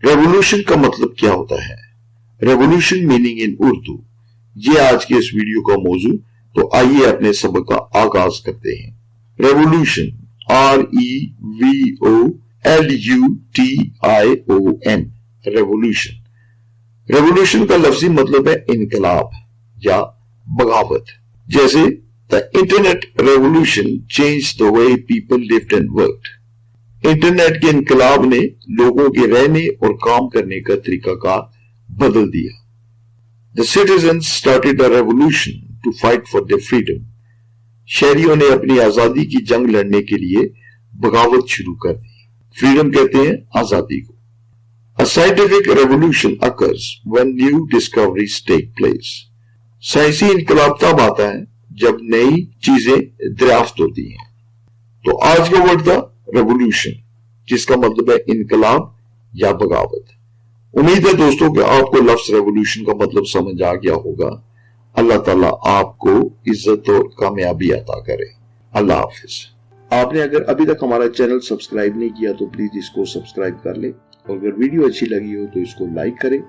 Revolution का मतलब क्या होता है? रेवोल्यूशन मीनिंग इन उर्दू, ये आज के इस वीडियो का मौजू। तो आइए अपने सबक का आगाज करते हैं। Revolution, REVOLUTION, revolution. रेवोल्यूशन का लफ्जी मतलब है इनकलाब या बगावत। जैसे the internet revolution change the way people lived and worked. Internet के इनकलाब ने लोगों के रहने और काम करने का तरीकाकार बदल दिया। The citizens started a revolution to fight for their freedom. शहरियों ने अपनी आजादी की जंग लड़ने के लिए बगावत शुरू कर दी। फ्रीडम कहते हैं आजादी को। A scientific revolution occurs when new discoveries take place. साइंसी इनकलाब तब आता है जब नई चीजें दरियाफ्त होती हैं। तो आज का वर्ड था रेवोल्यूशन, जिसका मतलब है इनकलाब या बगावत। उम्मीद है दोस्तों कि आपको लफ्ज रेवोल्यूशन का मतलब समझ आ गया होगा। अल्लाह ताला आपको इज्जत और कामयाबी अता करे। अल्लाह हाफिज। आपने अगर अभी तक हमारा चैनल सब्सक्राइब नहीं किया तो प्लीज इसको सब्सक्राइब कर ले, और अगर वीडियो अच्छी लगी हो तो इसको लाइक करें।